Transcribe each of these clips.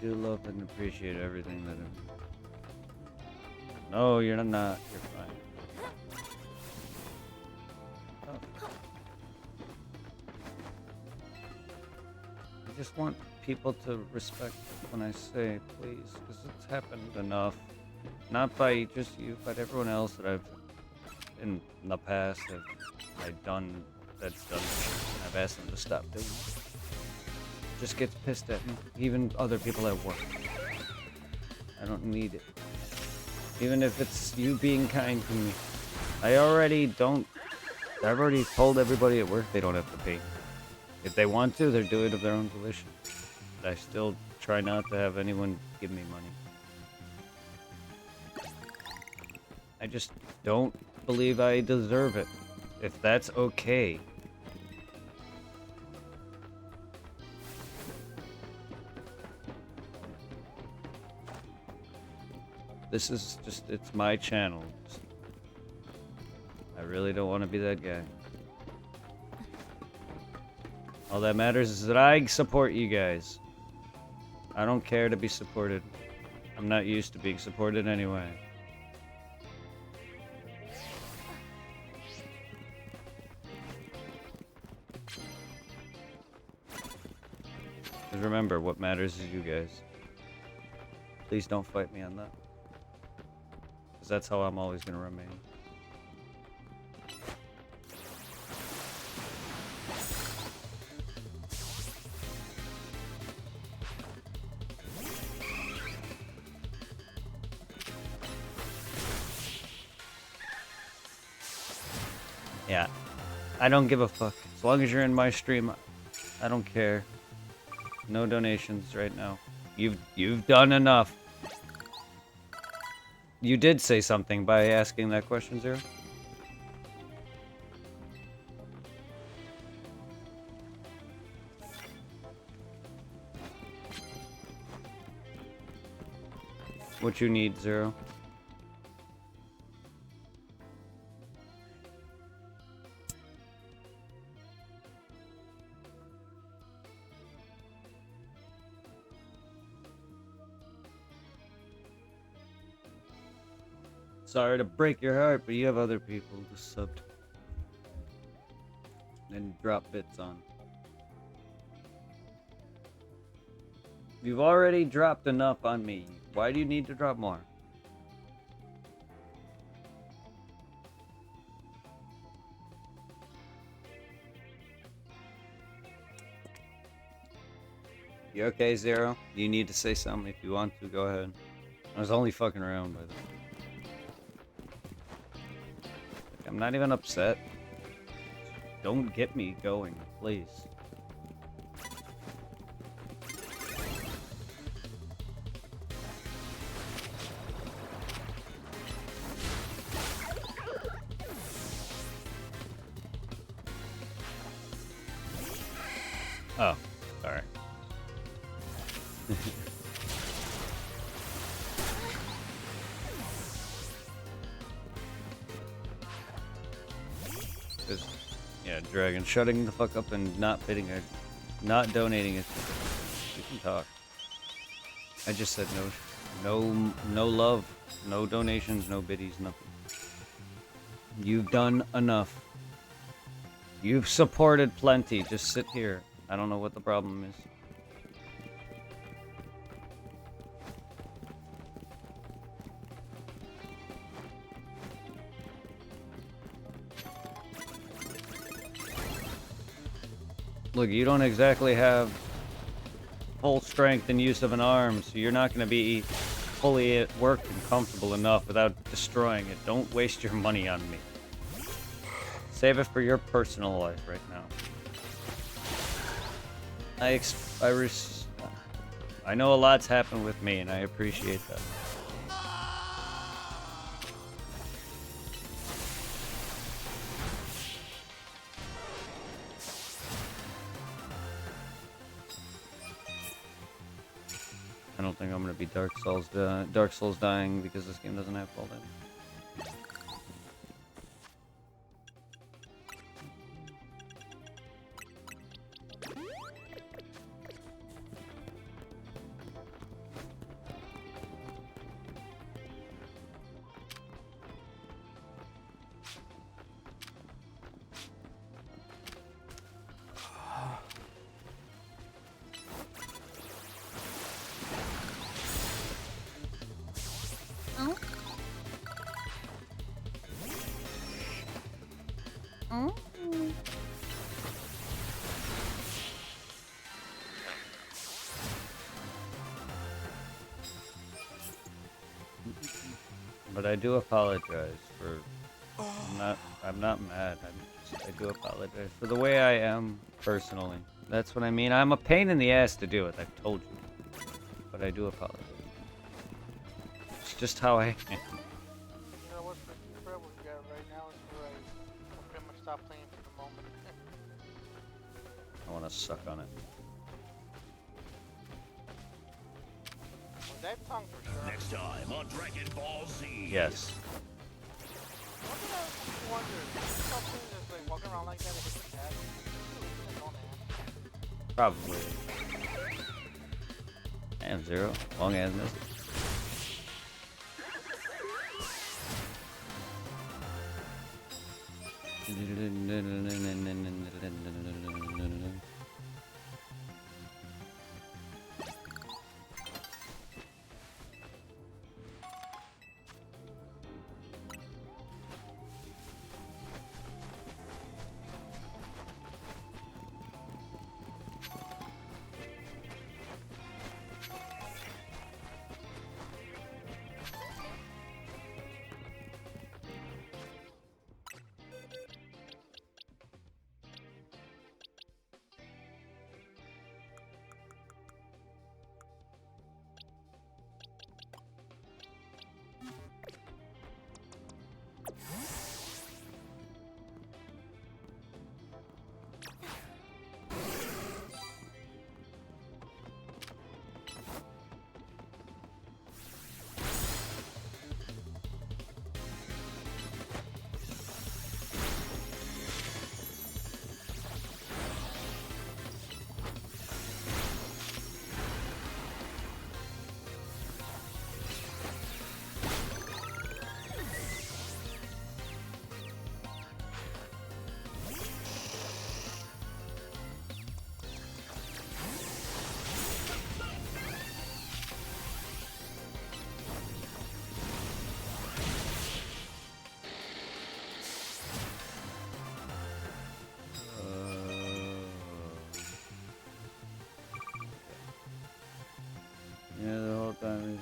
do love and appreciate everything that. No, you're not. You're fine. Oh. I just want people to respect when I say please, because it's happened enough. Not by just you, but everyone else that I've in the past have I've done that's done shit, and I've asked them to stop doing it. Just gets pissed at me. Even other people at work. I don't need it. Even if it's you being kind to me. I've already told everybody at work they don't have to pay. If they want to, they're doing it of their own volition. But I still try not to have anyone give me money. I just don't believe I deserve it. If that's okay. This is just, it's my channel. I really don't want to be that guy. All that matters is that I support you guys. I don't care to be supported. I'm not used to being supported anyway. Just remember, what matters is you guys. Please don't fight me on that. Because that's how I'm always going to remain. Yeah, I don't give a fuck. As long as you're in my stream, I don't care. No donations right now. You've done enough. You did say something by asking that question, Zero. What you need, Zero? Sorry to break your heart, but you have other people to sub to and drop bits on. You've already dropped enough on me. Why do you need to drop more? You okay, Zero? You need to say something if you want to. Go ahead. I was only fucking around, by the way. I'm not even upset. Don't get me going, please. Oh, sorry. Yeah, Dragon, shutting the fuck up and not bidding it, not donating it. We can talk. I just said no love, no donations, no biddies, nothing. You've done enough. You've supported plenty. Just sit here. I don't know what the problem is. Look, you don't exactly have full strength and use of an arm, so you're not going to be fully at work and comfortable enough without destroying it. Don't waste your money on me. Save it for your personal life right now. I know a lot's happened with me, and I appreciate that. I don't think I'm gonna be Dark Souls dying because this game doesn't have fall damage. But I do apologize for. I'm not mad. I do apologize for the way I am personally. That's what I mean. I'm a pain in the ass to deal with. I've told you, but I do apologize. It's just how I am. You know what trouble you got right now is where I'll pretty much stop playing for the moment. I want to suck on it. Well, that tongue for sure. Next time on Dragon Ball Z. Yes. What did I wonder? Something that's like walking around like that with his head. Probably. Damn, Zero. Long ass message. Yeah, the whole time he's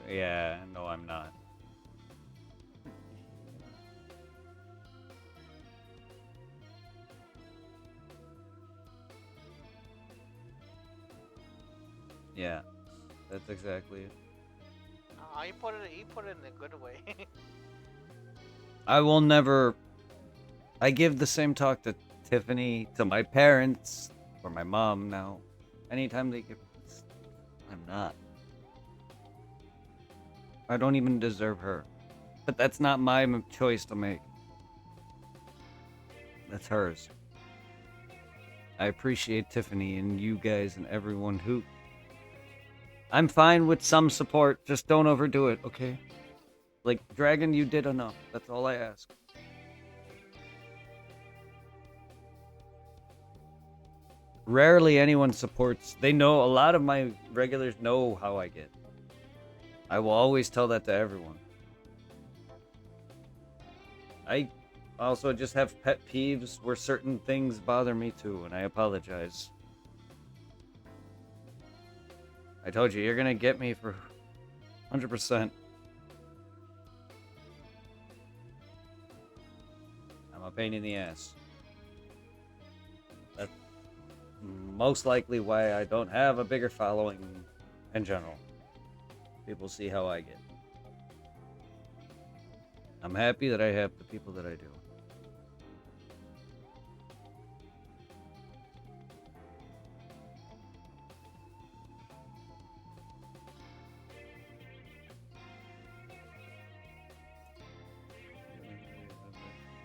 yeah, no, I'm not. Yeah, that's exactly it. He put it in a good way. I will never. I give the same talk to Tiffany, to my parents, or my mom now. Anytime they give. I'm not. I don't even deserve her. But that's not my choice to make. That's hers. I appreciate Tiffany and you guys and everyone who. I'm fine with some support, just don't overdo it, okay? Like, Dragon, you did enough. That's all I ask. Rarely anyone supports. They know, a lot of my regulars know how I get. I will always tell that to everyone. I also just have pet peeves where certain things bother me too, and I apologize. I told you, you're gonna get me for 100%. I'm a pain in the ass. That's most likely why I don't have a bigger following in general. People see how I get. I'm happy that I have the people that I do.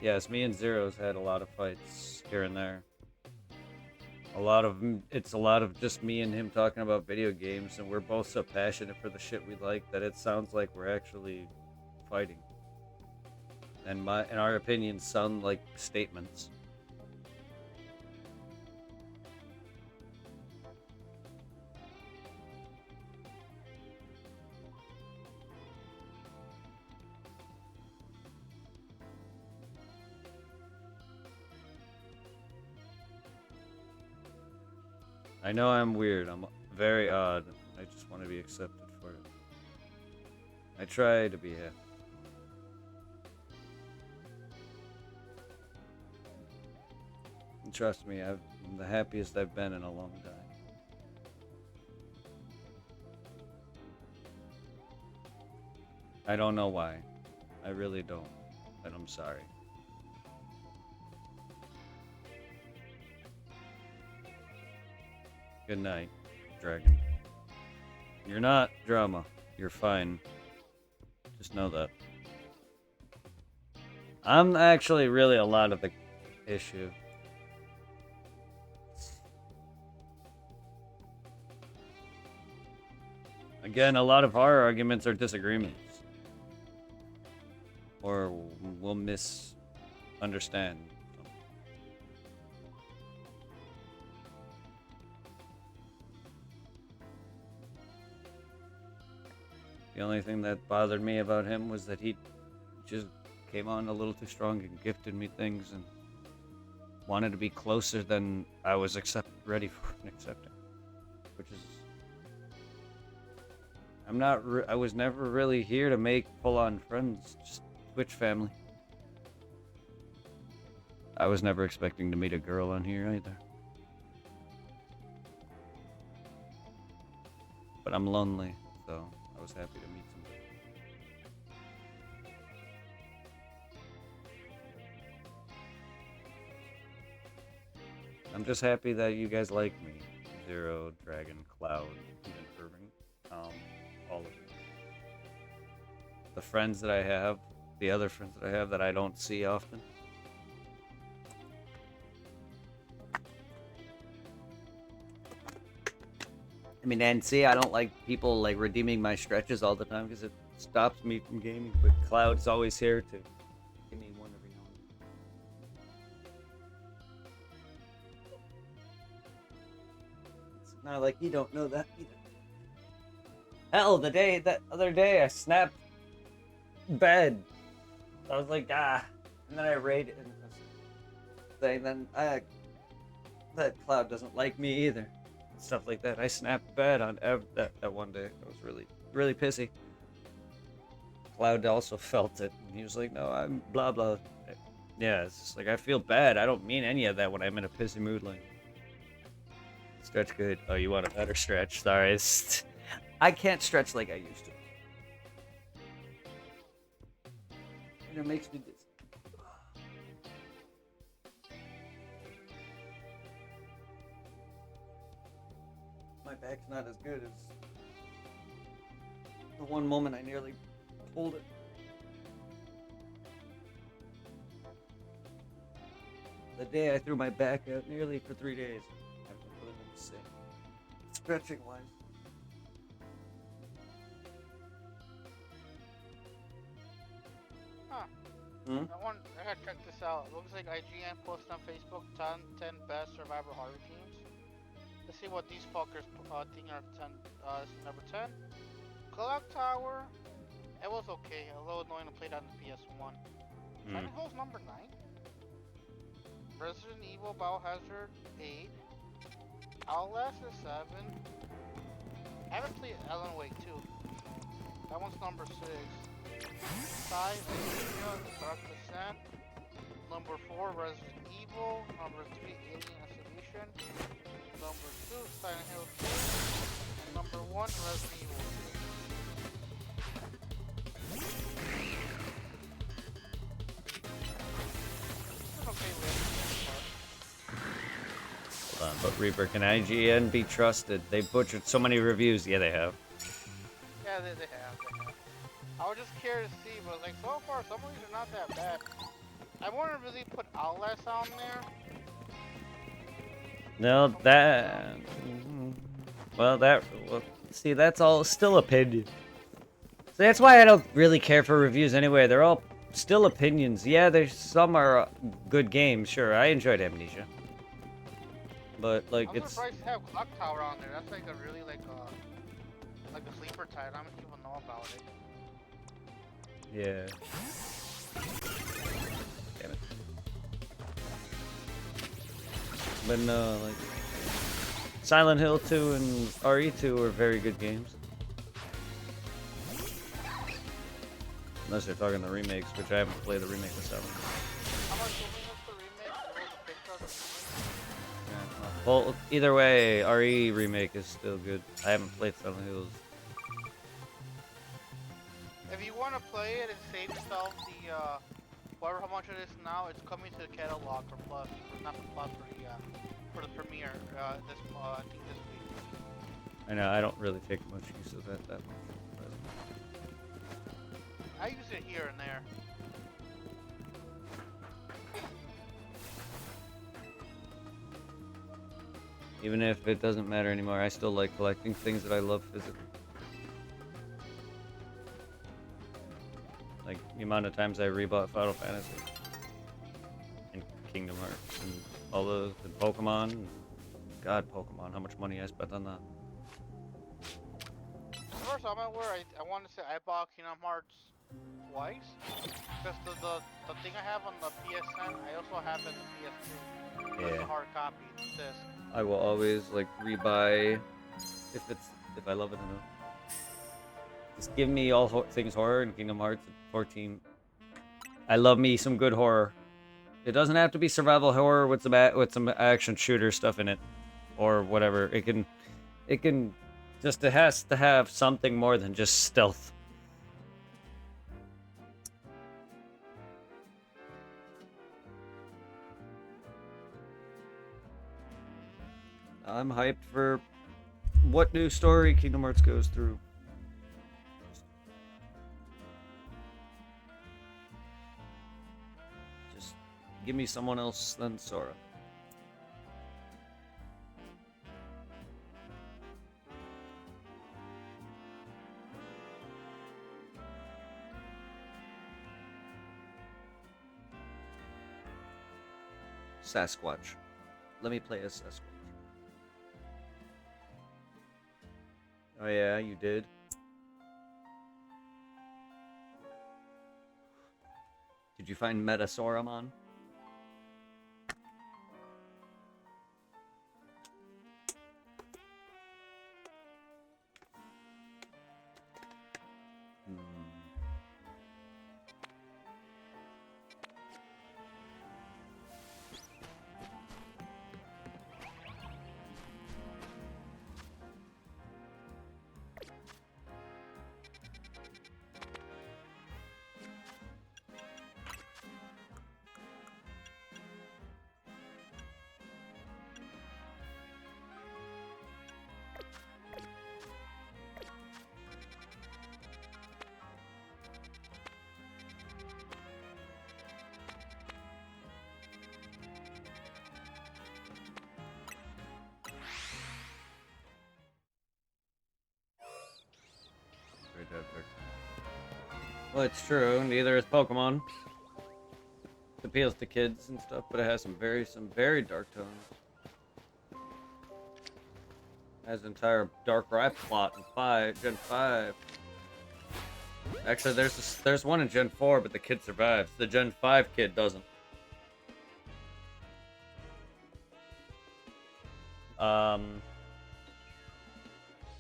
Yes, me and Zero's had a lot of fights here and there. It's a lot of just me and him talking about video games, and we're both so passionate for the shit we like that it sounds like we're actually fighting. And our opinions sound like statements. I know I'm weird. very odd. I just want to be accepted for it. I try to be happy. And trust me, I'm the happiest I've been in a long time. I don't know why. I really don't. And I'm sorry. Good night, Dragon. You're not drama. You're fine. Just know that. I'm actually really a lot of the issue. Again, a lot of our arguments are disagreements. Or we'll misunderstand. The only thing that bothered me about him was that he just came on a little too strong and gifted me things and wanted to be closer than I was ready for and accepting. Which is... I was never really here to make full-on friends, just Twitch family. I was never expecting to meet a girl on here either. But I'm lonely, so I was happy to meet somebody. I'm just happy that you guys like me. Zero, Dragon, Cloud, even Irving. All of you. The friends that I have, the other friends that I have that I don't see often. I mean, and see, I don't like people like redeeming my stretches all the time because it stops me from gaming. But Cloud's always here to give me one every now and then. It's not like you don't know that either. Hell, that other day I snapped bed. I was like, and then I raided and then that Cloud doesn't like me either. Stuff like that. I snapped bad on that one day. I was really, really pissy. Cloud also felt it. And he was like, no, I'm blah, blah. Yeah, it's just like, I feel bad. I don't mean any of that when I'm in a pissy mood. Like, stretch good. Oh, you want a better stretch? Sorry. I can't stretch like I used to. And it makes me dizzy. My back's not as good as the one moment I nearly pulled it. The day I threw my back out nearly for 3 days. I've been putting in the sink. Stretching wise. Huh. I gotta check this out. Looks like IGN posted on Facebook 10 best Survivor horror teams. Let's see what these fuckers think are 10. Number 10, Clock Tower. It was okay, a little annoying to play that on the PS1. Silent Hill's number 9. Resident Evil Biohazard 8. Outlast is 7. I haven't played Alan Wake 2. That one's number 6. Dark Descent. Number 4, Resident Evil. Number 3, Alien Isolation. Number 2, Silent Hill 2. And number 1, Resident Evil 2. Okay, Hold on, but Reaper, can IGN be trusted? They butchered so many reviews. Yeah, they have. Yeah, they have. I was just curious to see, but like so far, some of these are not that bad. I want to really put Outlast on there. No, that... Well, see, that's all still opinion. So that's why I don't really care for reviews anyway. They're all still opinions. Yeah, there's some are good games, sure. I enjoyed Amnesia. But, like, I'm surprised to have Clock Tower on there. That's like a really, like a sleeper title. Not many people know about it. Yeah. Damn it. But no, like... Silent Hill 2 and RE2 are very good games. Unless you're talking the remakes, which I haven't played the remake of 7. How much was the remake? There was a picture of the remake. Yeah. Well, either way, RE remake is still good. I haven't played Silent Hills. If you want to play it and save yourself the, whatever how much it is now, it's coming to the catalog for Plus. Or not for Plus, for the premiere, I think this week. I know, I don't really take much use of that much. I use it here and there. Even if it doesn't matter anymore, I still like collecting things that I love physically. Like the amount of times I rebought Final Fantasy and Kingdom Hearts and all those, and Pokemon. God, Pokemon, how much money I spent on that. The first time I want to say I bought Kingdom Hearts twice. Because the thing I have on the PSN, I also have it on the PS2. Yeah. It's a hard copy, disc. I will always like rebuy if I love it enough. Just give me all things horror in Kingdom Hearts 14. I love me some good horror. It doesn't have to be survival horror with some action shooter stuff in it, or whatever. It has to have something more than just stealth. I'm hyped for what new story Kingdom Hearts goes through. Just give me someone else than Sora. Sasquatch. Let me play as Sasquatch. Oh yeah, you did. Did you find Metasauramon? Well, it's true. Neither is Pokemon. It appeals to kids and stuff, but it has some very dark tones. It has an entire Darkrai plot in Gen 5. Actually, there's one in Gen 4, but the kid survives. The Gen 5 kid doesn't.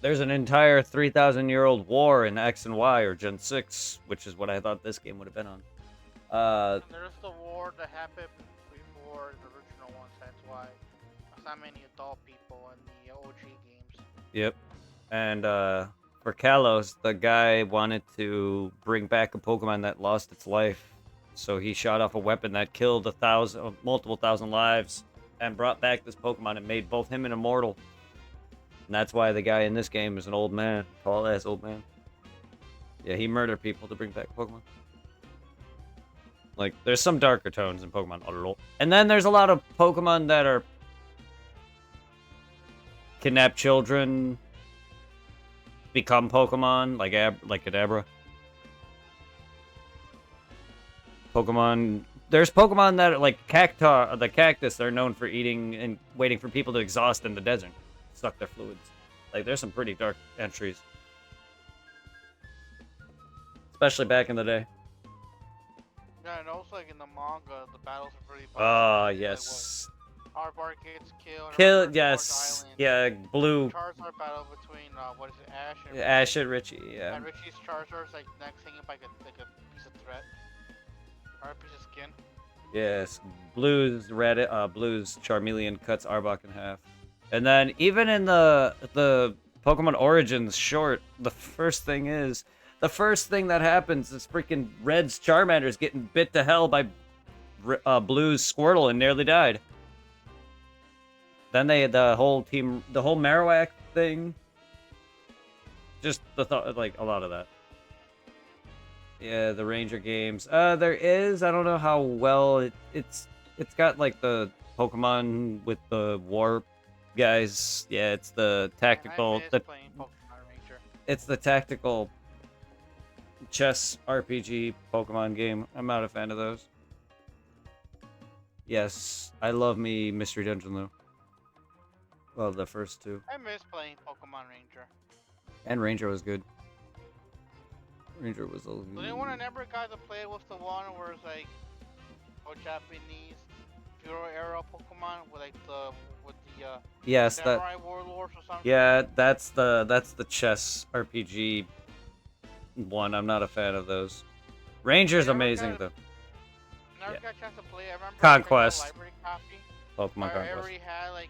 There's an entire 3,000-year-old war in X and Y, or Gen 6, which is what I thought this game would have been on. And there's the war that happened before the original ones, that's why there's not many adult people in the OG games. Yep. And for Kalos, the guy wanted to bring back a Pokemon that lost its life. So he shot off a weapon that killed multiple thousand lives and brought back this Pokemon and made both him an immortal. And that's why the guy in this game is an old man. Tall-ass old man. Yeah, he murdered people to bring back Pokemon. Like, there's some darker tones in Pokemon. And then there's a lot of Pokemon that are kidnap children, become Pokemon, like Kadabra. Pokemon... There's Pokemon that are like the cactus, they're known for eating and waiting for people to exhaust in the desert. Suck their fluids. Like, there's some pretty dark entries. Especially back in the day. Yeah, and also like in the manga, the battles are pretty Ah, violent. yes. Like, Arbok gets killed. Yes. Yeah, blue. Charizard battle between what is it, Ash and Ash and Richie. Yeah. And Richie's Charizard's like next thing like a piece of threat or a piece of skin. Yes. Blue's Charmeleon cuts Arbok in half. And then even in the Pokemon Origins short, the first thing that happens is freaking Red's Charmander's getting bit to hell by Blue's Squirtle and nearly died. Then the whole Marowak thing. Just the thought, like a lot of that. Yeah, the Ranger games. There is. I don't know how well it's got like the Pokemon with the war guys. Yeah, it's the tactical. I miss playing Pokemon Ranger. It's the tactical chess RPG Pokemon game. I'm not a fan of those. Yes, I love me Mystery Dungeon though. Well, the first two. I miss playing Pokemon Ranger. And Ranger was good. Ranger was a. So anyone I never got to play with the one where it's like a Japanese Bureau era Pokemon with like the yes, Samurai Warlords or something. Yeah, that's the chess RPG one. I'm not a fan of those. Ranger's amazing though. Never got a chance to play. I remember Conquest. I got a library copy. Pokemon I Conquest. already had like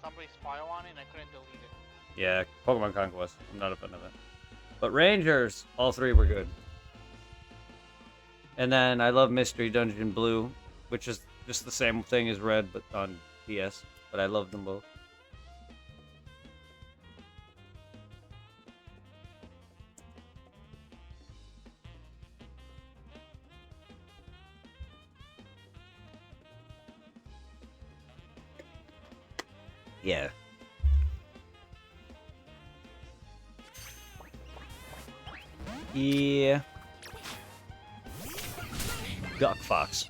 somebody's file on it and I couldn't delete it. Yeah, Pokemon Conquest. I'm not a fan of that. But Rangers, all three were good. And then I love Mystery Dungeon Blue, which is just the same thing as Red, but on PS. But I love them both. Yeah. Yeah. Duck Fox.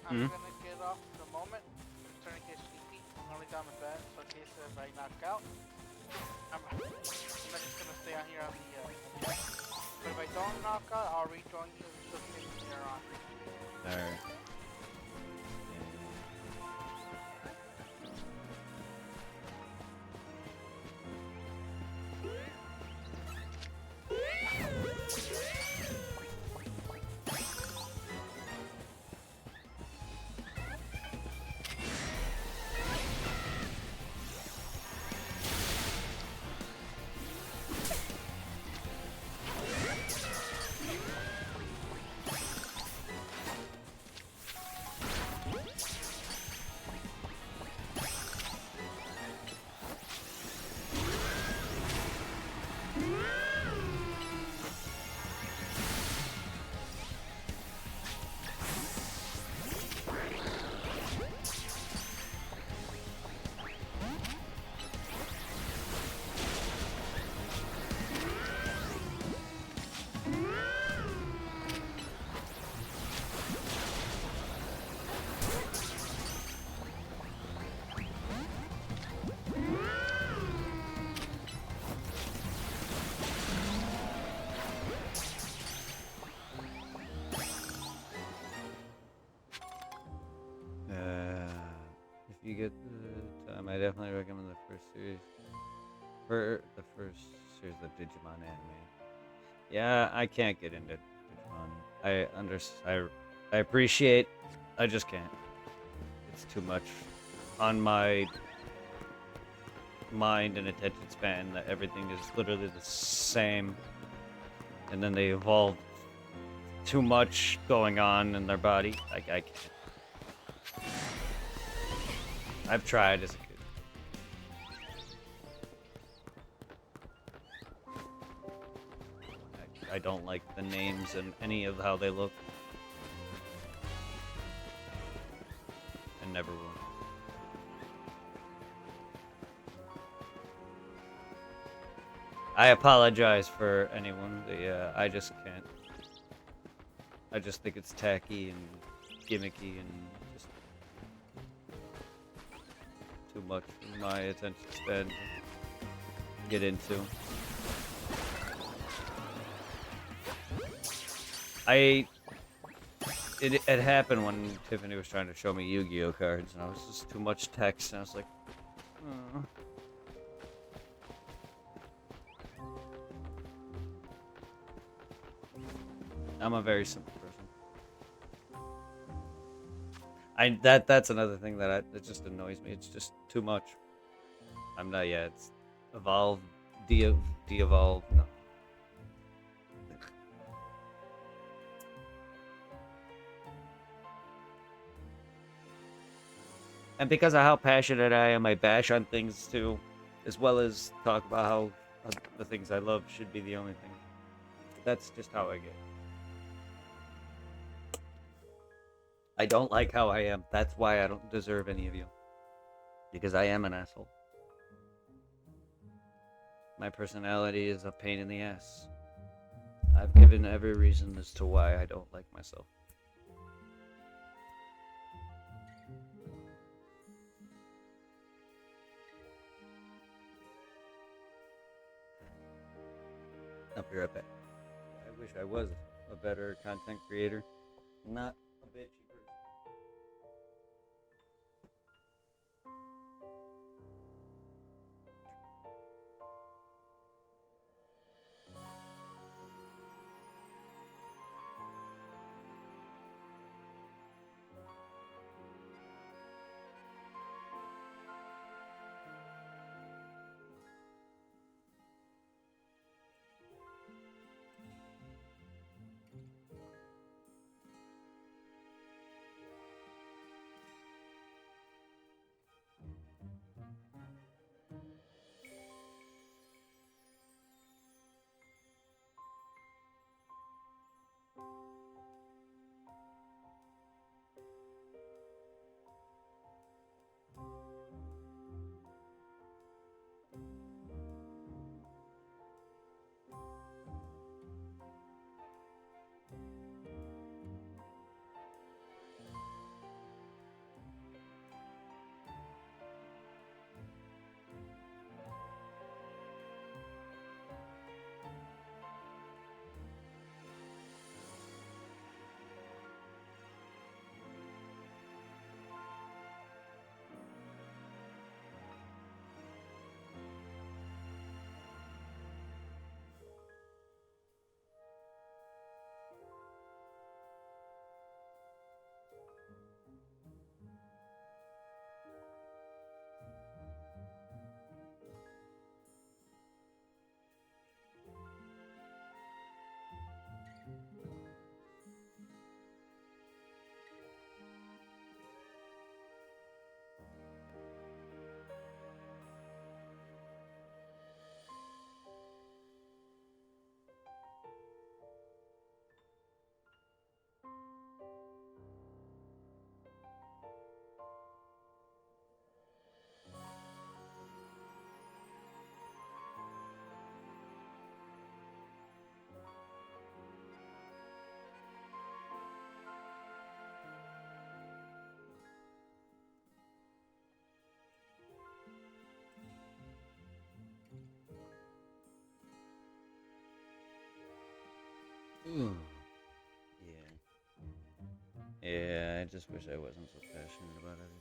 I'm gonna get off in a moment. I'm starting to get sleepy. I'm gonna lay down in bed, so in case if I knock out, I'm not just gonna stay on here on the but if I don't knock out, I'll rejoin you just later on. Alright. If you get the time, I definitely recommend the first series. For the first series of Digimon anime. Yeah, I can't get into Digimon. I appreciate I just can't. It's too much on my mind and attention span that everything is literally the same. And then they evolve too much going on in their body. I can't. I've tried as a kid. I don't like the names and any of how they look. And never will. I apologize for anyone. I just can't. I just think it's tacky and gimmicky and just too much for my attention span to get into. It happened when Tiffany was trying to show me Yu-Gi-Oh cards, and I was just too much text, and I was like, oh. I'm a very simple person. That's another thing that just annoys me. It's just too much. I'm not yet. It's evolve, de-evolve. No. And because of how passionate I am, I bash on things too, as well as talk about how the things I love should be the only thing. That's just how I get. I don't like how I am. That's why I don't deserve any of you. Because I am an asshole. My personality is a pain in the ass. I've given every reason as to why I don't like myself. I'll be right back. I wish I was a better content creator. Not a bitchy person. Yeah. Yeah, I just wish I wasn't so passionate about everything.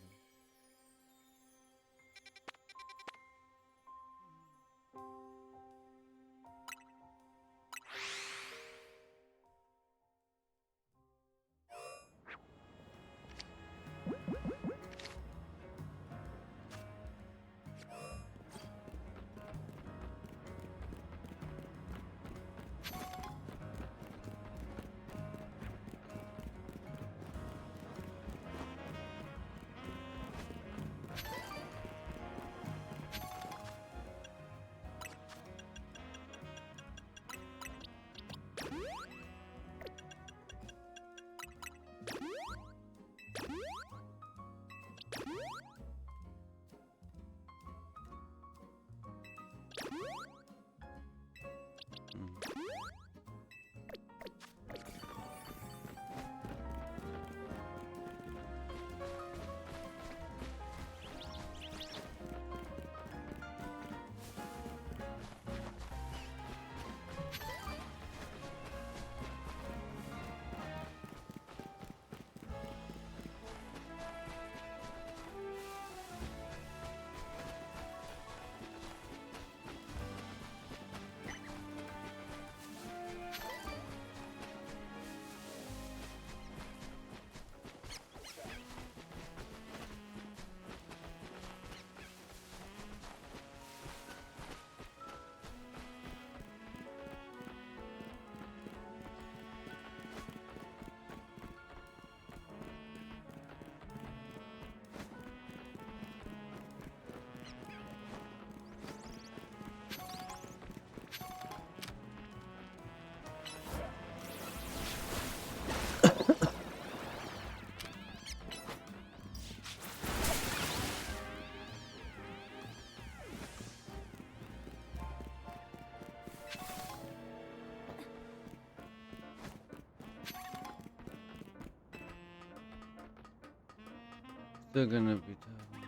They're gonna be tough.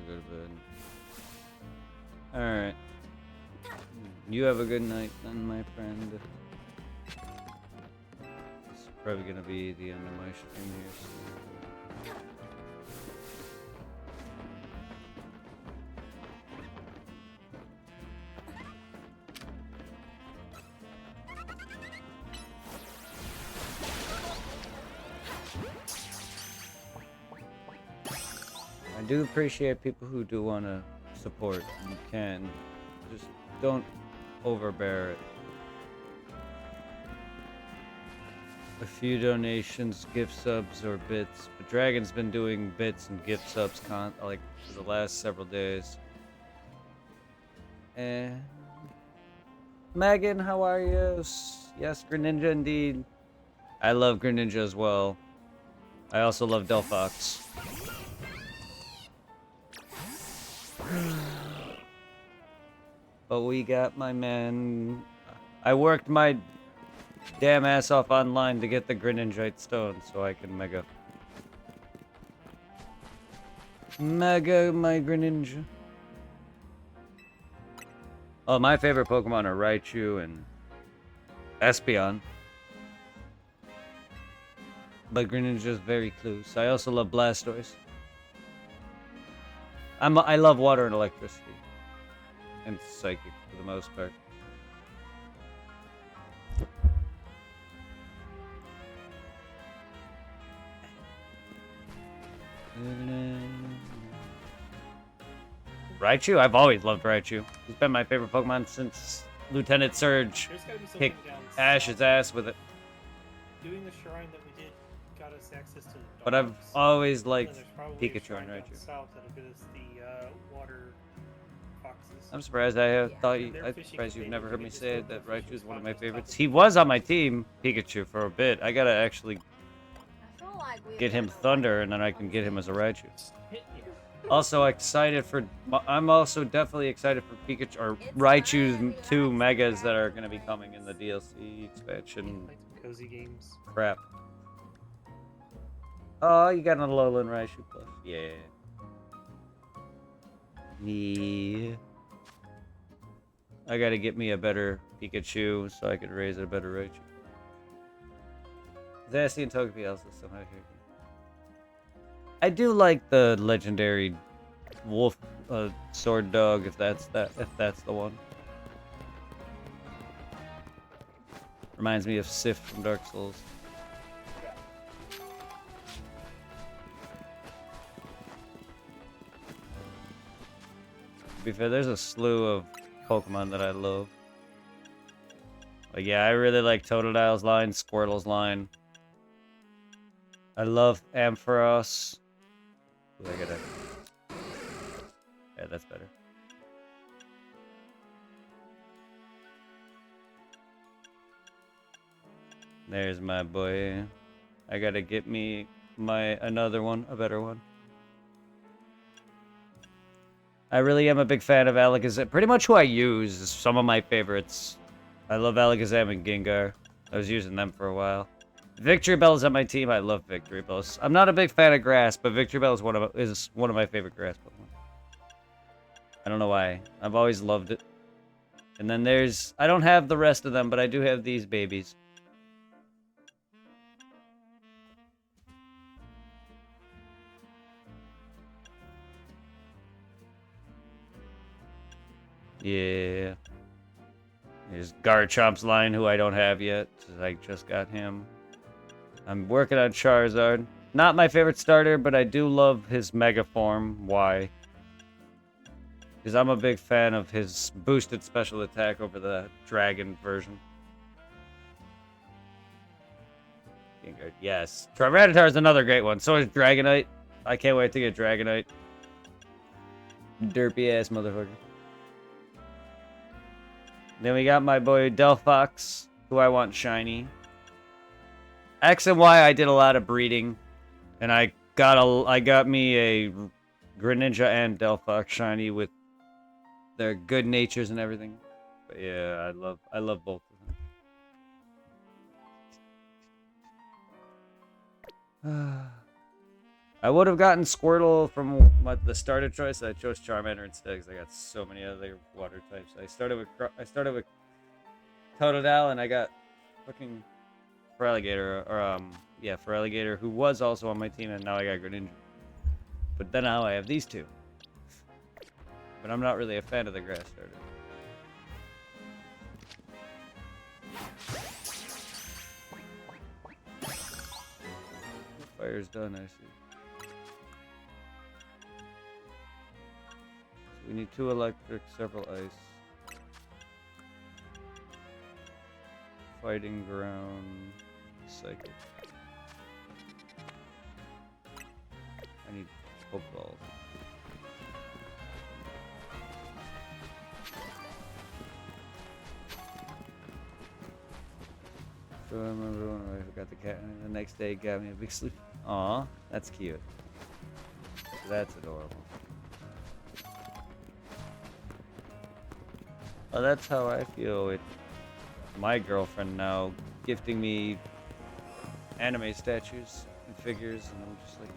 They'll go to bed. Alright. You have a good night then, my friend. This is probably gonna be the end of my stream here soon. I do appreciate people who do want to support. You can. Just don't overbear it. A few donations, gift subs, or bits. But Dragon's been doing bits and gift subs like for the last several days. And Megan, how are you? Yes, Greninja indeed. I love Greninja as well. I also love Delphox. But we got my man. I worked my damn ass off online to get the Greninjite stone so I can mega my Greninja. Oh, my favorite Pokemon are Raichu and Espeon. But Greninja is very close. I also love Blastoise. I love water and electricity. And psychic for the most part. Raichu? I've always loved Raichu. He's been my favorite Pokemon since Lieutenant Surge There's gotta be something kicked down Ash's ass with it. Doing the shrine that we did got us access to the dogs. But I've always And liked there's probably a Pikachu shrine and down Raichu. south that'll get us the water foxes. I'm surprised I'm They're surprised fishing you've and never they heard me just say go that for fishing Raichu is one of spot my just favorites. top He was on my team, Pikachu, for a bit. I gotta actually I feel like we get him have a Thunder, right and then I can get him as a Raichu. Hit you. Also excited for. I'm also definitely excited for Pikachu or Raichu's 2 megas that are gonna be coming in the DLC expansion. Played some cozy games. Crap. Oh, you got an Alolan Raichu plus. Yeah. Yeah. I gotta get me a better Pikachu so I can raise a better Raichu. Zacian and Togepi also somehow here. I do like the legendary wolf sword dog if that's the one. Reminds me of Sif from Dark Souls. To be fair, there's a slew of Pokemon that I love. But yeah, I really like Totodile's line, Squirtle's line. I love Ampharos. Ooh, I gotta... Yeah, that's better. There's my boy. I gotta get me another one, a better one. I really am a big fan of Alakazam. Pretty much who I use is some of my favorites. I love Alakazam and Gengar. I was using them for a while. Victory Bell is on my team. I love Victory Bells. I'm not a big fan of grass, but Victory Bell is one of my favorite grass Pokemon. I don't know why. I've always loved it. And then I don't have the rest of them, but I do have these babies. Yeah. There's Garchomp's line, who I don't have yet, 'cause I just got him. I'm working on Charizard. Not my favorite starter, but I do love his Mega Form. Why? Because I'm a big fan of his boosted special attack over the Dragon version. Gengar, yes. Tyranitar is another great one. So is Dragonite. I can't wait to get Dragonite. Derpy ass motherfucker. Then we got my boy Delphox, who I want shiny. X and Y, I did a lot of breeding, and I got me a Greninja and Delphox shiny with their good natures and everything. But yeah, I love both of them. I would have gotten Squirtle from the starter choice. I chose Charmander instead because I got so many other water types. I started with Totodile, and I got fucking Feraligatr, or yeah, Feraligatr, who was also on my team, and now I got Greninja. But then now I have these two. But I'm not really a fan of the grass starter. Fire's done, I see. So we need 2 electric, several ice. Fighting ground, psychic. I need Pokeballs. So I remember when I got the cat, and the next day it got me a big sleep. Aw, that's cute. That's adorable. Well, that's how I feel with my girlfriend now, gifting me anime statues and figures, and I'm just like...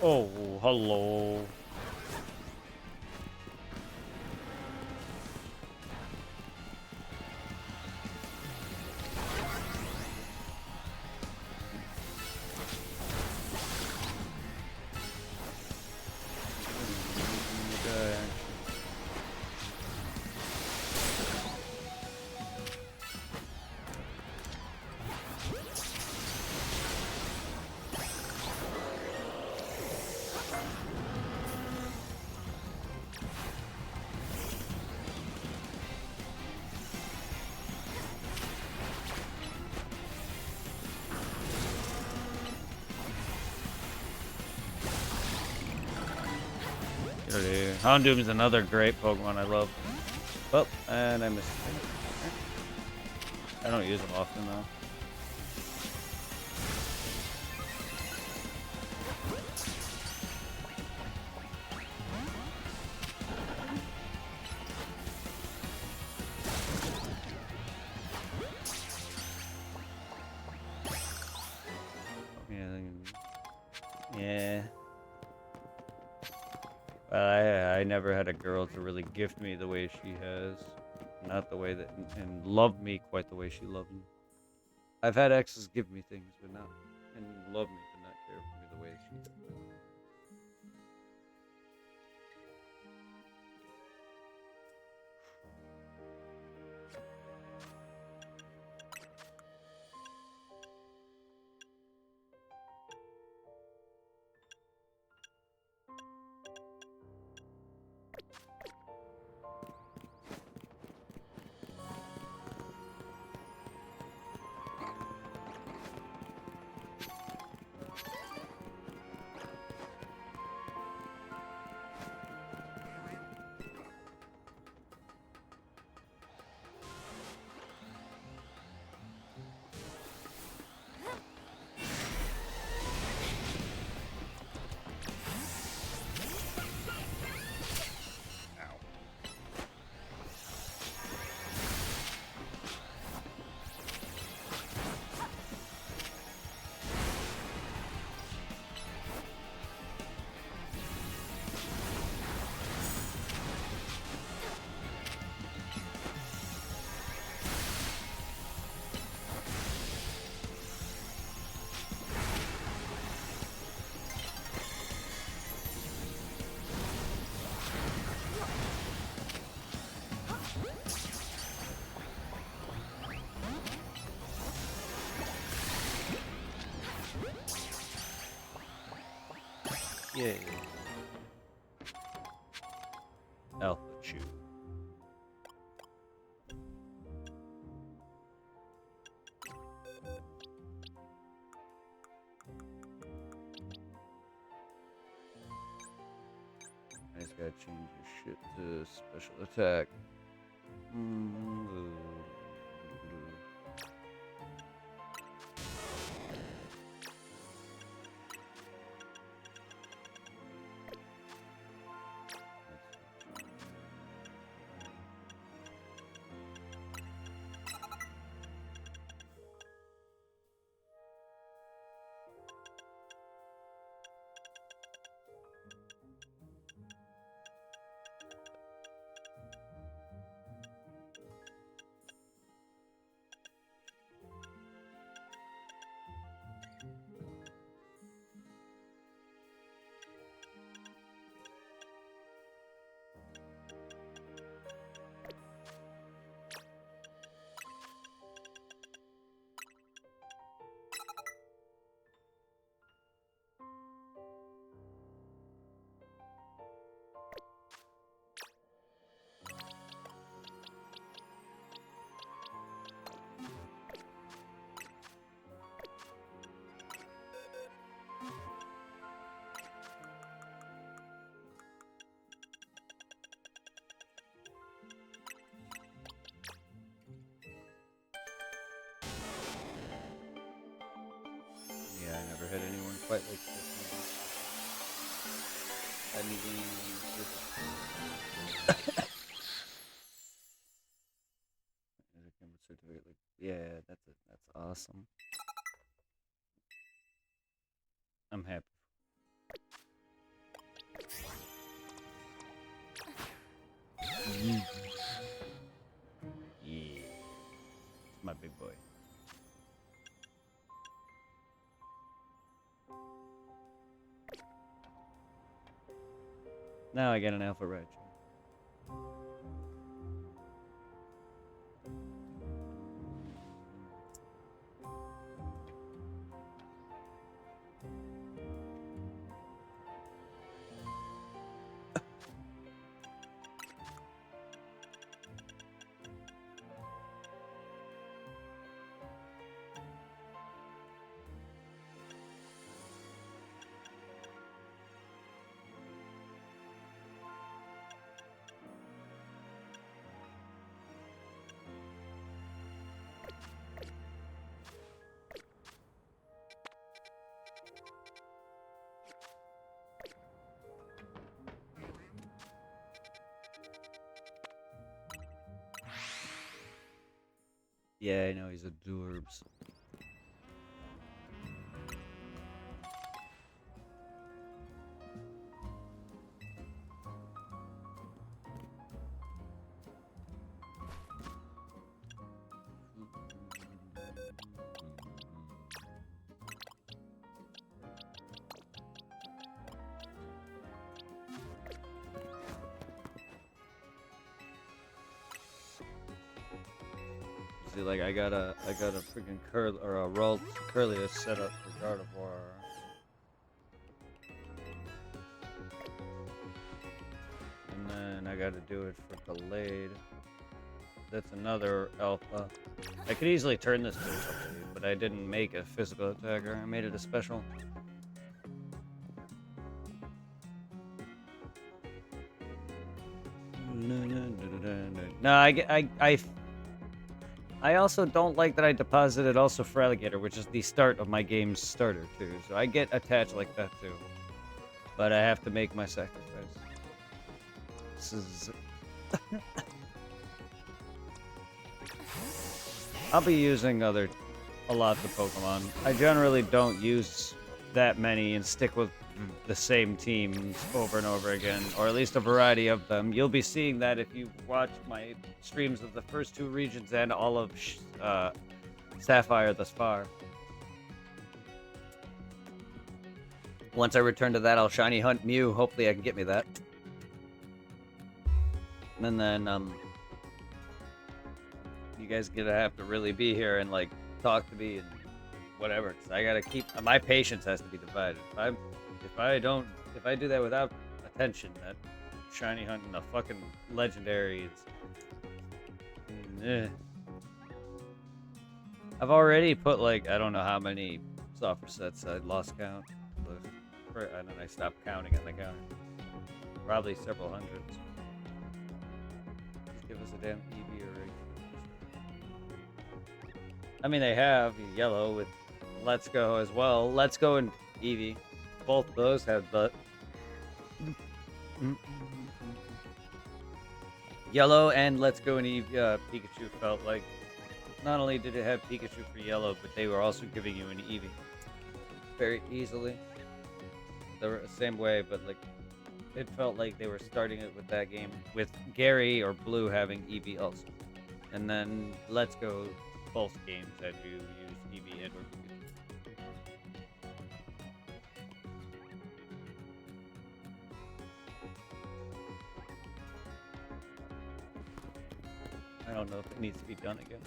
Oh, hello. Houndoom is another great Pokemon I love. Oh, and I missed it. I don't use them often though. Yeah. I never had a girl to really gift me the way she has. Not the way that... and love me quite the way she loved me. I've had exes give me things, but not... and love me, but not care for me the way she did. Yay. Alpha Chew. I just gotta change your shit to special attack. Yeah, I never had anyone quite like this. I mean, certificate. Like, yeah, that's awesome. I'm happy. Yeah, it's my big boy. Now I get an alpha reg. Yeah, I know he's a Durbs. See, like I got a freaking curl or a roll curly set up for Gardevoir. And then I got to do it for Delayed. That's another alpha. I could easily turn this to a Delayed, but I didn't make a physical attacker. I made it a special. No, I also don't like that I deposited also Feraligatr, which is the start of my game's starter too. So I get attached like that too. But I have to make my sacrifice. This is... I'll be using a lot of Pokemon. I generally don't use that many and stick with the same teams over and over again, or at least a variety of them. You'll be seeing that if you watch my streams of the first two regions and all of Sapphire thus far. Once I return to that, I'll shiny hunt Mew. Hopefully I can get me that. And then, you guys gonna have to really be here and, like, talk to me and whatever, because I gotta keep... My patience has to be divided. If I do that without attention, that shiny hunting a fucking legendary is... I've already put, like, I don't know how many soft resets. I lost count. And then I stopped counting on the counter. Probably several hundreds. Just give us a damn Eevee or I mean, they have yellow with Let's Go as well. Let's Go and Eevee. Both of those have the Yellow and Let's Go and Eevee. Pikachu felt like not only did it have Pikachu for yellow, but they were also giving you an Eevee very easily. The same way, but like it felt like they were starting it with that game with Gary or Blue having Eevee also, and then Let's Go. Both games had you use Eevee and or Pikachu. I don't know if it needs to be done again.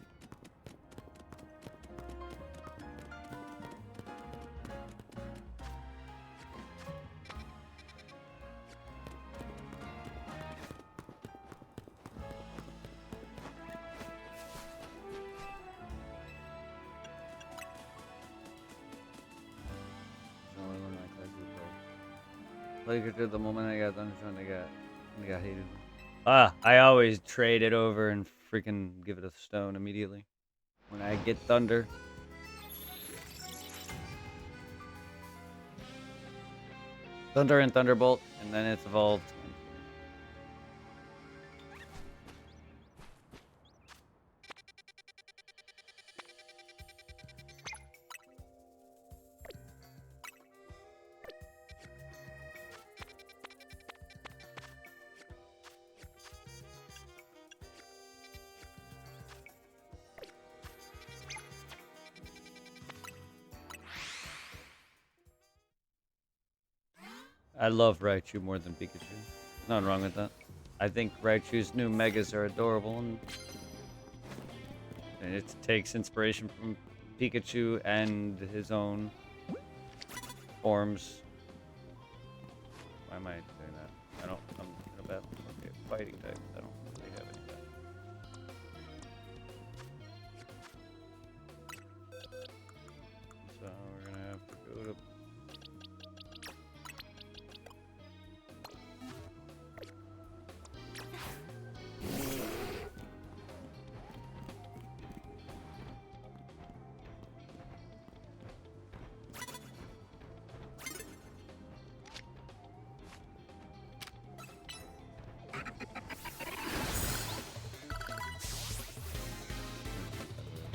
Pikachu, the moment I got Thunderstone, I got hated. I always trade it over and freaking give it a stone immediately when I get Thunder. Thunder and Thunderbolt, and then it's evolved. I love Raichu more than Pikachu. Nothing wrong with that. I think Raichu's new Megas are adorable, and it takes inspiration from Pikachu and his own forms. Why am I doing that? I'm in a battle. Okay, fighting type. I don't really have any of that. So we're gonna have to go to.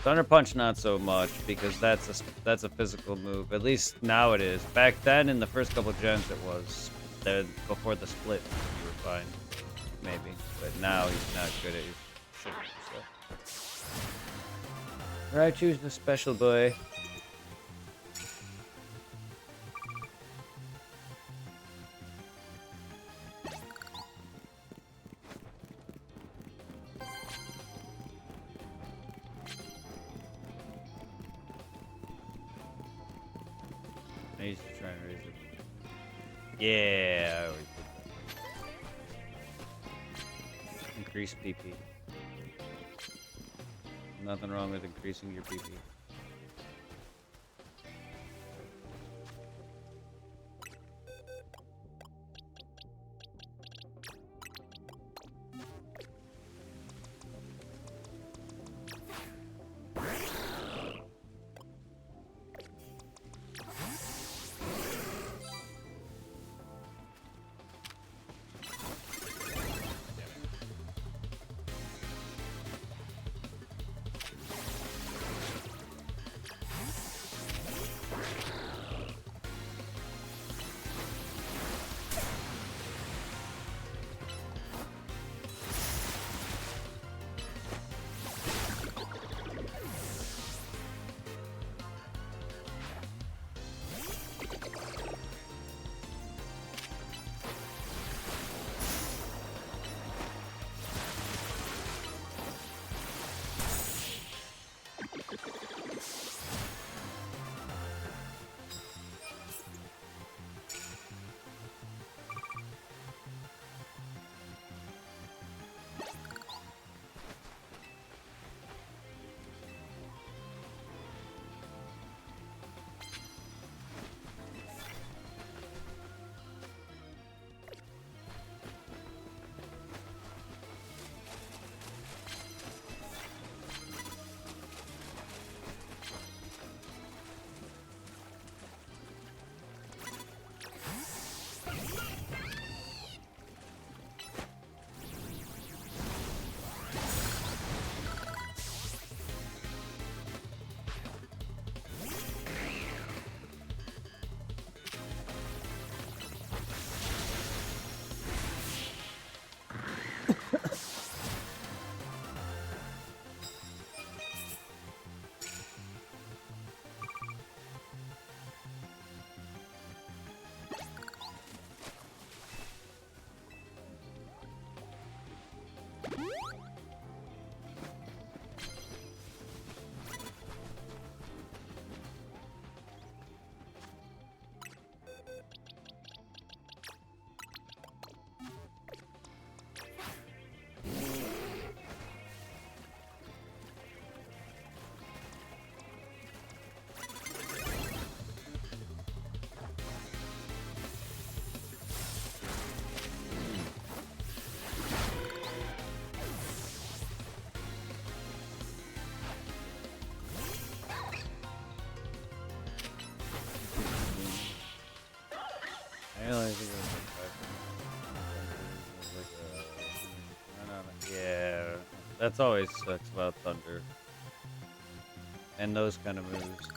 Thunder Punch not so much because that's a physical move. At least now it is. Back then in the first couple gens it was. Then before the split you were fine. Maybe. But now he's not good at his shit. So. Raichu's the special boy. I used to try and raise it. Yeah, I always did that. Increase PP. Nothing wrong with increasing your PP. I only think it was like yeah, that's always sucks about Thunder. And those kind of moves.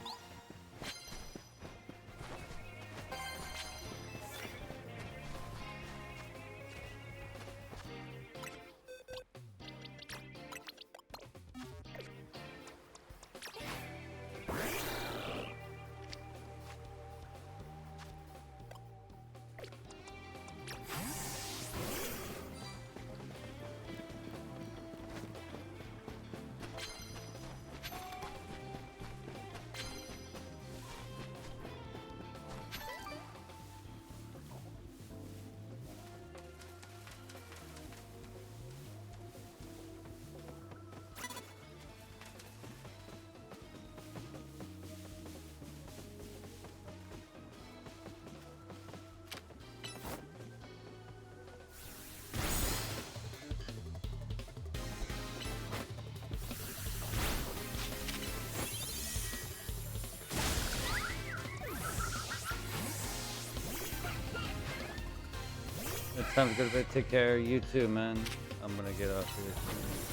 It's time to go to bed. Take care. You too, man. I'm gonna get off here soon.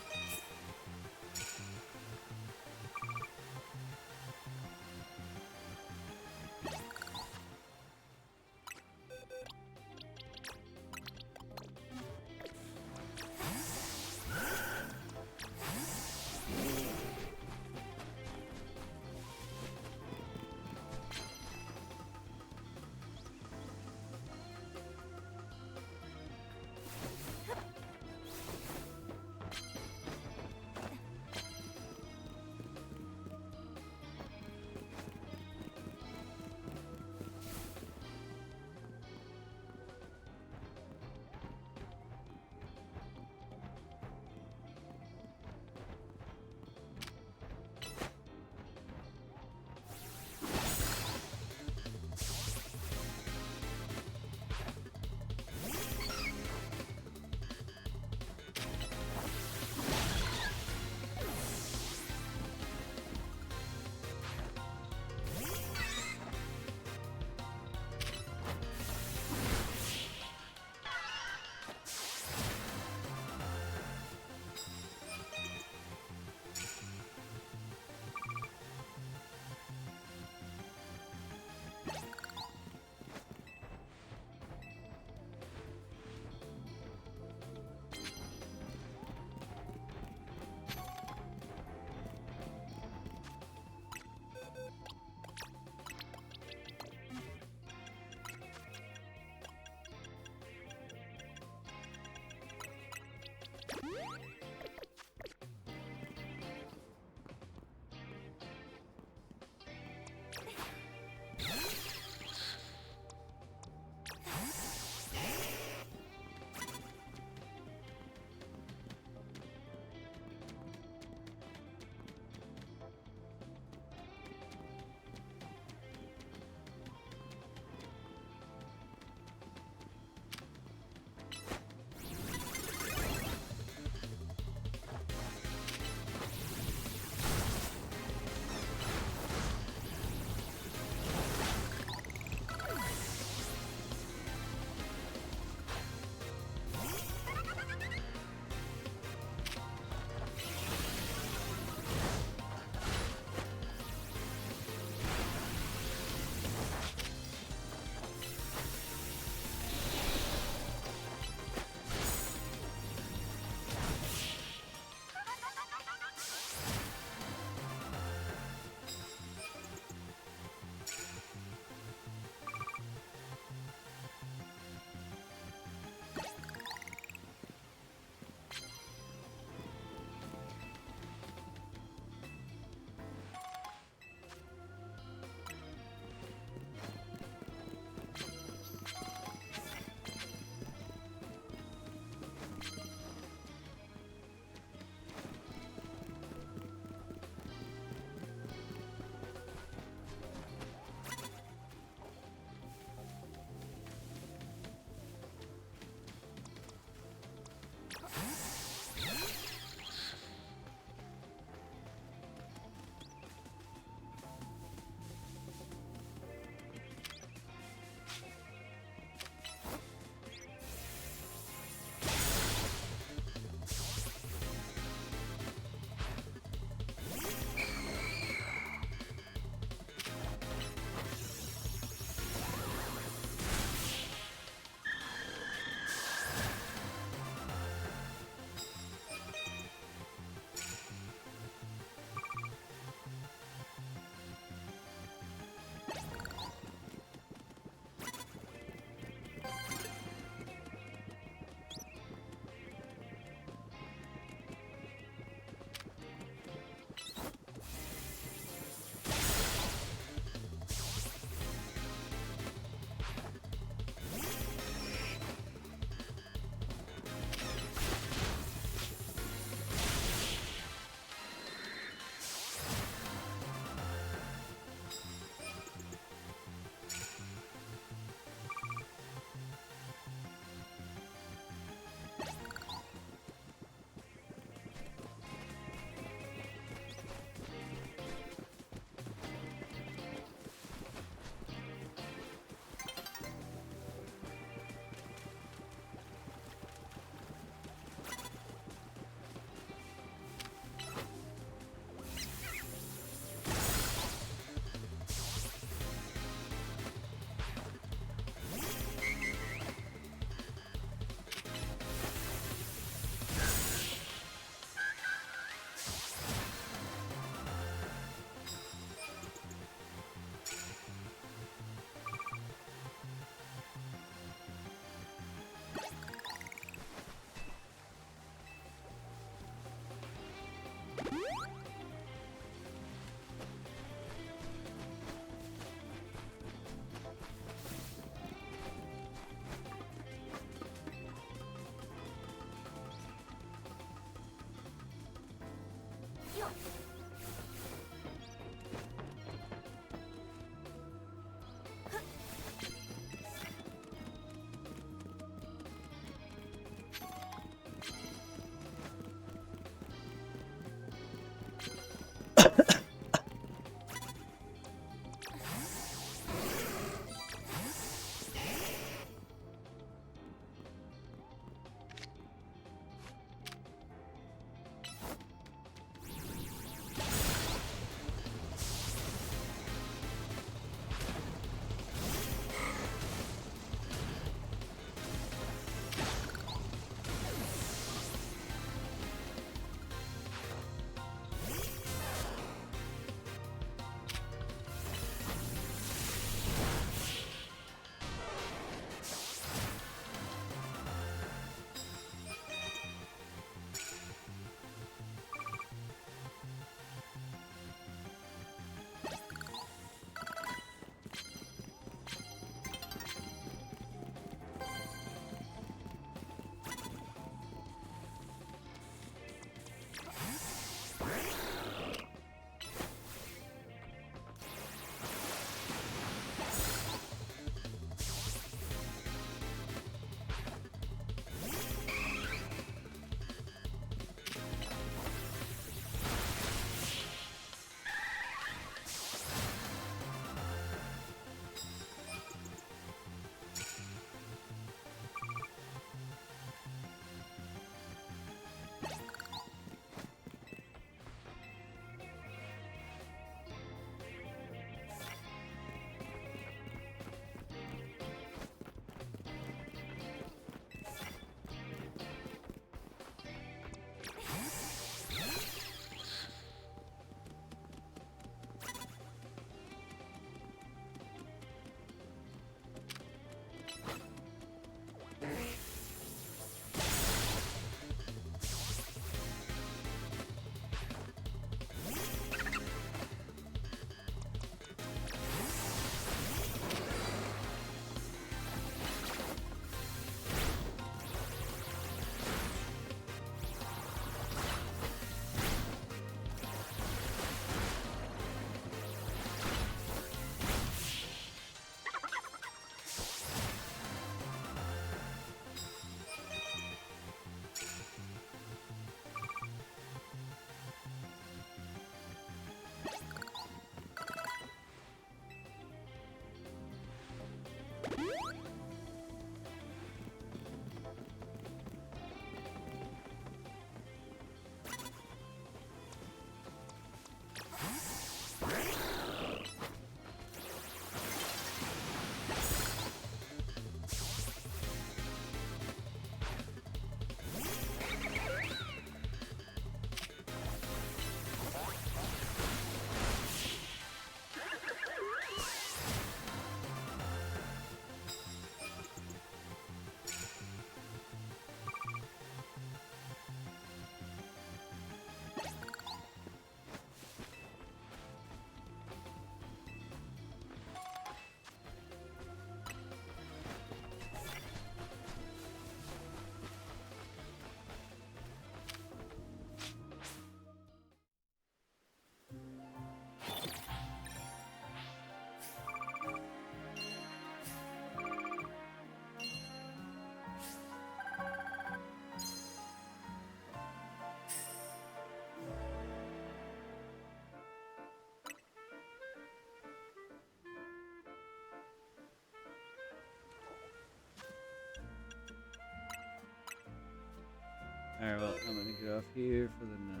Alright, well, I'm gonna get off here for the night.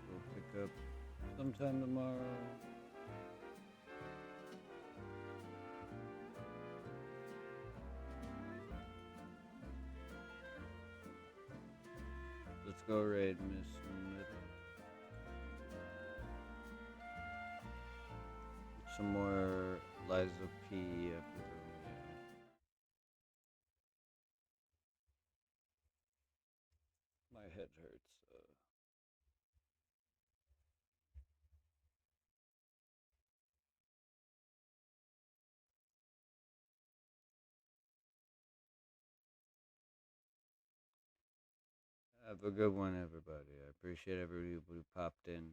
We'll pick up sometime tomorrow. Let's go raid Miss Smith. Some more Liza P. episode. My head hurts. Have a good one, everybody. I appreciate everybody who popped in.